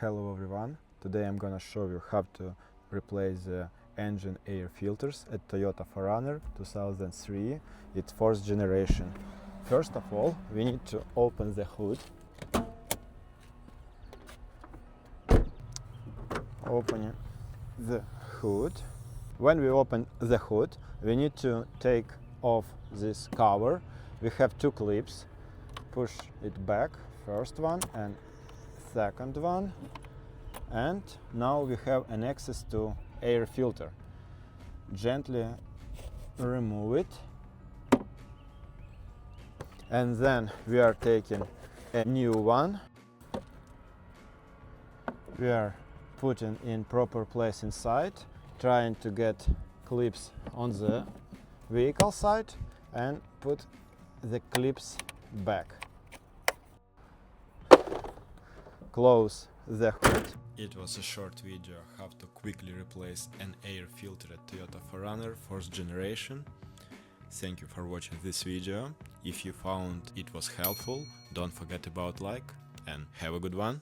Hello everyone, today I'm gonna show you how to replace the engine air filters at Toyota 4Runner 2003. It's fourth generation. First of all, we need to open the hood. Opening the hood. When we open the hood, we need to take off this cover. We have two clips. Push it back, first one and second one, and now we have an access to air filter. Gently remove it, and then we are taking a new one. We are putting in proper place inside, trying to get clips on the vehicle side and put the clips back. Close the hood. It was a short video how to quickly replace an air filter at Toyota 4Runner 4th generation. Thank you for watching this video. If you found it was helpful, don't forget about like and have a good one.